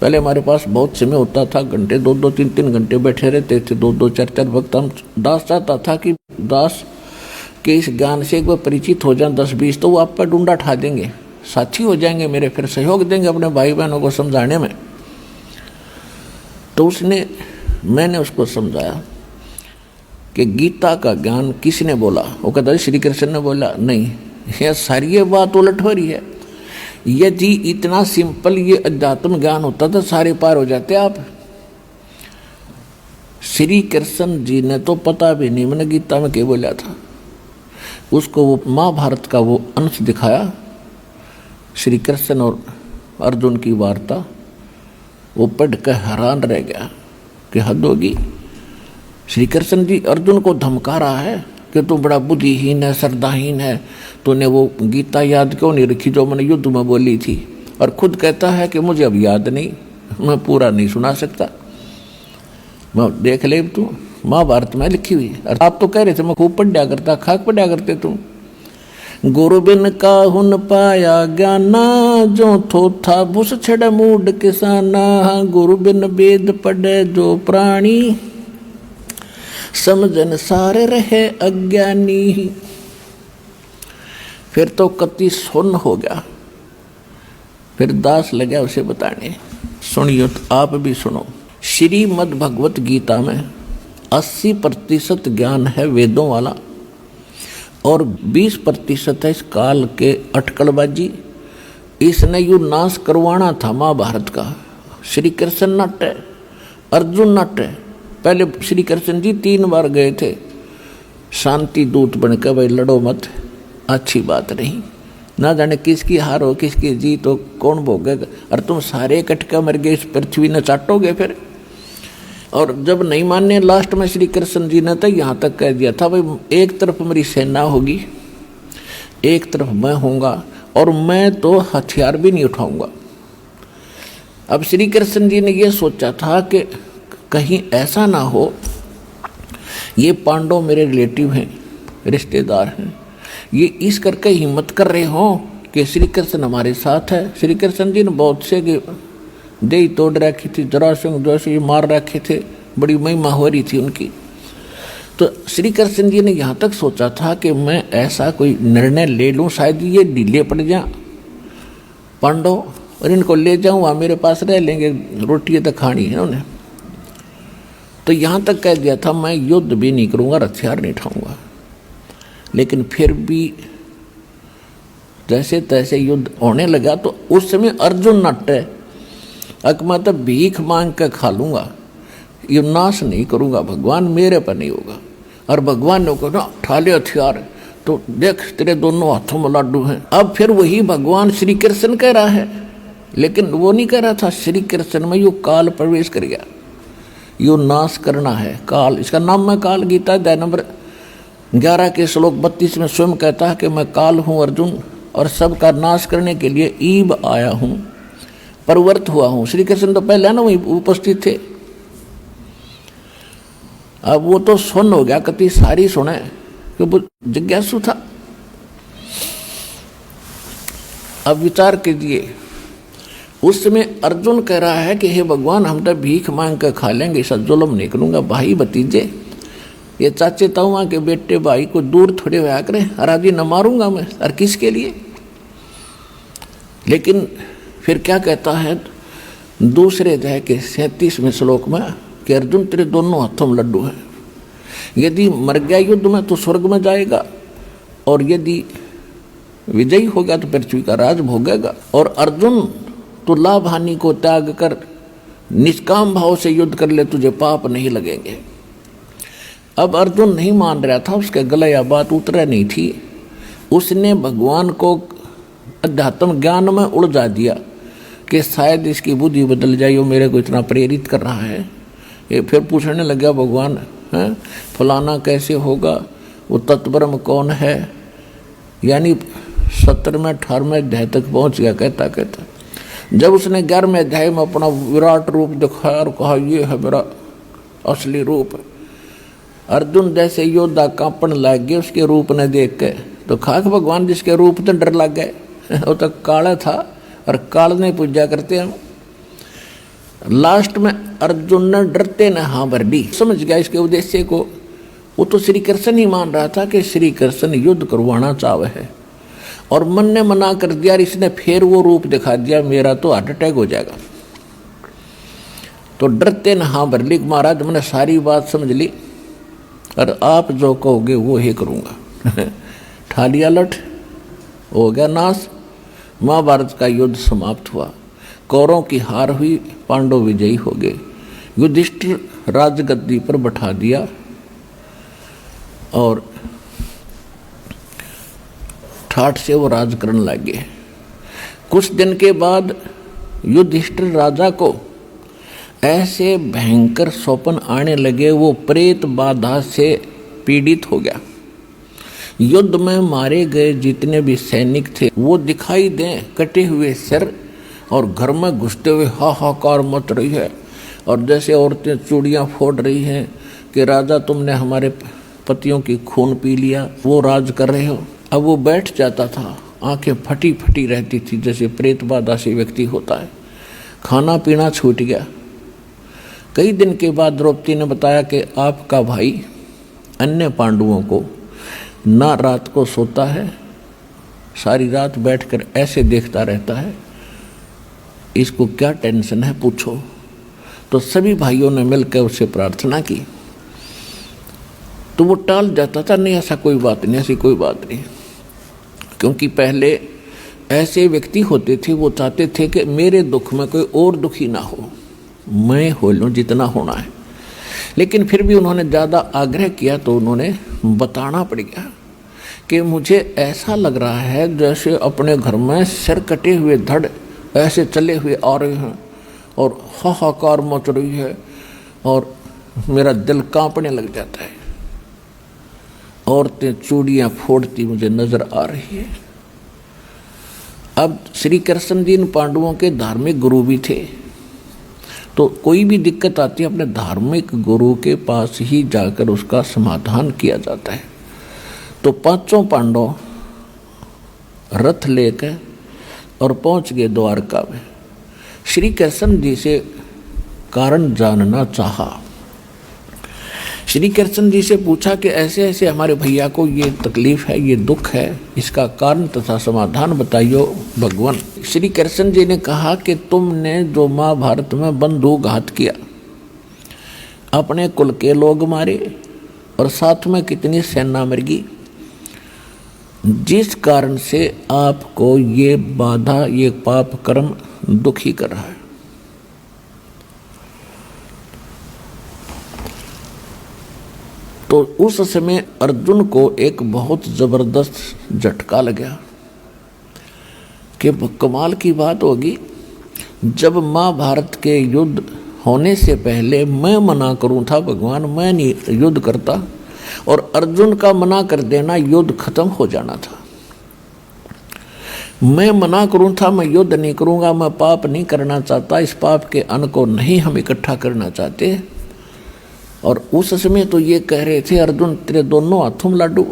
पहले हमारे पास बहुत समय होता था, घंटे 2-2 3-3 घंटे बैठे रहते थे, 2-2 4-4 वक्त। हम दास चाहता था कि दास के इस ज्ञान से एक बार परिचित हो जाए 10-20, तो वो आप पर डूंडा ठा देंगे, साथी हो जाएंगे मेरे, फिर सहयोग देंगे अपने भाई बहनों को समझाने में। तो मैंने उसको समझाया कि गीता का ज्ञान किसने बोला? वो कहता श्री कृष्ण ने बोला। नहीं, यह सारी ये बात उलट हो रही है। यदि इतना सिंपल ये अध्यात्म ज्ञान होता तो सारे पार हो जाते आप। श्री कृष्ण जी ने तो पता भी नहीं मैंने गीता में क्या बोला था। उसको वो महाभारत का वो अंश दिखाया, श्री कृष्ण और अर्जुन की वार्ता, वो पढ़ कर हैरान रह गया कि हद होगी। श्री कृष्ण जी अर्जुन को धमका रहा है कि तू बड़ा बुद्धिहीन है, श्रद्धाहीन है, तूने वो गीता याद क्यों नहीं रखी जो मैंने युद्ध में बोली थी? और खुद कहता है कि मुझे अब याद नहीं, मैं पूरा नहीं सुना सकता। मैं देख ले तू, महाभारत में लिखी हुई। और आप तो कह रहे थे मैं खूब पढ़ा करता, खाक पढ़ा करते तुम। गुरु बिन काहुन पाया ज्ञाना, जो थोथा भूस छड़ मूड किसाना। गुरु बिन वेद पढ़े जो प्राणी, समझन सारे रहे अज्ञानी। फिर तो कति सुन्न हो गया। फिर दास लगा उसे बताने। सुनियो तो आप भी सुनो। श्रीमद् भगवत गीता में 80% ज्ञान है वेदों वाला और 20% है इस काल के अटकलबाजी। इसने यू नाश करवाना था महाभारत का। श्री कृष्ण नट है, अर्जुन नट है। पहले श्री कृष्ण जी 3 बार गए थे शांति दूत बनकर, भाई लड़ो मत, अच्छी बात नहीं, ना जाने किसकी हार हो किसकी जीत हो, कौन भोगेगा। और तुम सारे इकट्ठे मर गए, इस पृथ्वी ने चाटोगे फिर। और जब नहीं मानने लास्ट में श्री कृष्ण जी ने तो यहाँ तक कह दिया था, भाई एक तरफ मेरी सेना होगी, एक तरफ मैं होऊंगा, और मैं तो हथियार भी नहीं उठाऊंगा। अब श्री कृष्ण जी ने यह सोचा था कि कहीं ऐसा ना हो, ये पांडव मेरे रिलेटिव हैं, रिश्तेदार हैं, ये इस करके हिम्मत कर रहे हो कि श्री कृष्ण हमारे साथ है। श्री कृष्ण जी ने बहुत से दे तोड़ रखी थी, जरासंध जैसे मार रखे थे, बड़ी महिमा हो रही थी उनकी। तो श्री कृष्ण जी ने यहाँ तक सोचा था कि मैं ऐसा कोई निर्णय ले लूँ, शायद ये ढीले पड़ जाए पांडव, और इनको ले जाऊँ वहाँ मेरे पास रह लेंगे, रोटी तो खानी है उन्हें। तो यहाँ तक कह दिया था मैं युद्ध भी नहीं करूँगा, हथियार नहीं उठाऊँगा। लेकिन फिर भी जैसे तैसे युद्ध होने लगा तो उस समय अर्जुन नट्टे, अक मैं तो भीख मांग कर खा लूँगा, ये नाश नहीं करूँगा, भगवान मेरे पर नहीं होगा। और भगवान ने कहा उठा ले हथियार, तो देख तेरे दोनों हाथों में लाडू हैं। अब फिर वही भगवान श्री कृष्ण कह रहा है, लेकिन वो नहीं कह रहा था श्री कृष्ण में यो काल प्रवेश कर गया, यो नाश करना है काल। इसका नाम है काल। गीता अध्याय नंबर 11 के श्लोक 32 में स्वयं कहता है कि मैं काल हूँ अर्जुन, और सबका नाश करने के लिए ईब आया हूँ, परवर्त हुआ हूँ। श्री कृष्ण तो पहले ना वहीं उपस्थित थे। अब वो तो सुन हो गया, कति सारी सुने कि वो जिज्ञासु था। अब विचार कीजिए, उस समय अर्जुन कह रहा है कि हे भगवान हम तो भीख मांग कर खा लेंगे, ऐसा जुल्म नहीं करूँगा। भाई भतीजे, ये चाचे ताऊआ के बेटे भाई को दूर थोड़े होया करें, अराजी न मारूंगा मैं, और किसके लिए? लेकिन फिर क्या कहता है दूसरे अध्याय के 37वें श्लोक में कि अर्जुन तेरे दोनों हाथों में लड्डू हैं, यदि मर गया युद्ध में तो स्वर्ग में जाएगा, और यदि विजयी हो गया तो पृथ्वी का राज भोगेगा। और अर्जुन तो लाभ हानि को त्याग कर निष्काम भाव से युद्ध कर ले, तुझे पाप नहीं लगेंगे। अब अर्जुन नहीं मान रहा था, उसके गले यह बात उतरा नहीं थी। उसने भगवान को अध्यात्म ज्ञान में उलझा दिया कि शायद इसकी बुद्धि बदल जाए, वो मेरे को इतना प्रेरित कर रहा है। ये फिर पूछने लग गया भगवान है फलाना कैसे होगा, वो तत्ब्रह्म कौन है, यानी 17वें 18वें अध्याय तक पहुँच गया कहता कहता। जब उसने 11वें अध्याय में अपना विराट रूप दिखाया और कहा ये है मेरा असली रूप, अर्जुन जैसे योद्धा कांपन लग गए उसके रूप ने देख के। तो खाक भगवान जिसके रूप तो डर लग गए, वो तो काला था और काल नहीं पूजा करते हम। लास्ट में अर्जुन ने डरते ने हाँ भर दी, समझ गया इसके उद्देश्य को। वो तो श्री कृष्ण ही मान रहा था कि श्री कृष्ण युद्ध करवाना चाहे है, और मन ने मना कर दिया। इसने फिर वो रूप दिखा दिया, मेरा तो हार्ट अटैक हो जाएगा। तो डरते न हाँ भर ली, महाराज मैंने सारी बात समझ ली और आप जो कहोगे वो ही करूँगा। ठालिया लठ हो गया नाश। महाभारत का युद्ध समाप्त हुआ, कौरवों की हार हुई, पांडव विजयी हो गए। युधिष्ठिर राजगद्दी पर बैठा दिया और ठाठ से वो राज करने लगे। कुछ दिन के बाद युधिष्ठिर राजा को ऐसे भयंकर स्वप्न आने लगे, वो प्रेत बाधा से पीड़ित हो गया। युद्ध में मारे गए जितने भी सैनिक थे वो दिखाई दें, कटे हुए सिर, और घर में घुसते हुए हाहाकार मच रही है, और जैसे औरतें चूड़ियाँ फोड़ रही हैं कि राजा तुमने हमारे पतियों की खून पी लिया, वो राज कर रहे हो। अब वो बैठ जाता था, आंखें फटी फटी रहती थी जैसे प्रेत बाधा से व्यक्ति होता है। खाना पीना छूट गया। कई दिन के बाद द्रौपदी ने बताया कि आपका भाई अन्य पांडवों को ना रात को सोता है, सारी रात बैठकर ऐसे देखता रहता है, इसको क्या टेंशन है पूछो। तो सभी भाइयों ने मिलकर उससे प्रार्थना की, तो वो टाल जाता था, नहीं ऐसा कोई बात नहीं, ऐसी कोई बात नहीं। क्योंकि पहले ऐसे व्यक्ति होते थे, वो चाहते थे कि मेरे दुख में कोई और दुखी ना हो, मैं हो लूँ जितना होना है। लेकिन फिर भी उन्होंने ज़्यादा आग्रह किया तो उन्होंने बताना पड़ गया कि मुझे ऐसा लग रहा है जैसे अपने घर में सिर कटे हुए धड़ ऐसे चले हुए आ रहे हैं और हाहाकार मच रही है और मेरा दिल कांपने लग जाता है। औरतें चूड़ियाँ फोड़ती मुझे नजर आ रही है। अब श्री कृष्ण जी इन पांडवों के धार्मिक गुरु भी थे, तो कोई भी दिक्कत आती है अपने धार्मिक गुरु के पास ही जाकर उसका समाधान किया जाता है। तो पांचों पांडव रथ लेकर और पहुंच गए द्वारका में। श्री कृष्ण जी से कारण जानना चाहा। श्री कृष्ण जी से पूछा कि ऐसे ऐसे हमारे भैया को ये तकलीफ है, ये दुख है, इसका कारण तथा समाधान बताइयो भगवान। श्री कृष्ण जी ने कहा कि तुमने जो महाभारत में बंधुघात किया, अपने कुल के लोग मारे और साथ में कितनी सेना मर गई, जिस कारण से आपको ये बाधा, ये पाप कर्म दुखी कर रहा है। तो उस समय अर्जुन को एक बहुत जबरदस्त झटका लगा कि कमाल की बात होगी, जब महाभारत के युद्ध होने से पहले मैं मना करूं था भगवान, मैं नहीं युद्ध करता, और अर्जुन का मना कर देना युद्ध खत्म हो जाना था। मैं मना करूं था, मैं युद्ध नहीं करूंगा, मैं पाप नहीं करना चाहता, इस पाप के अन्न को नहीं हम इकट्ठा करना चाहते। और उस समय तो ये कह रहे थे अर्जुन तेरे दोनों हाथों में लाडू,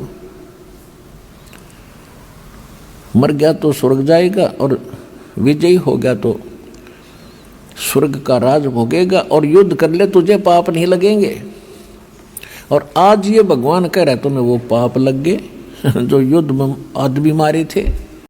मर गया तो स्वर्ग जाएगा और विजयी हो गया तो स्वर्ग का राज भोगेगा, और युद्ध कर ले तुझे पाप नहीं लगेंगे। और आज ये भगवान कह रहे तुम्हें वो पाप लग गए जो युद्ध में आदमी मारे थे।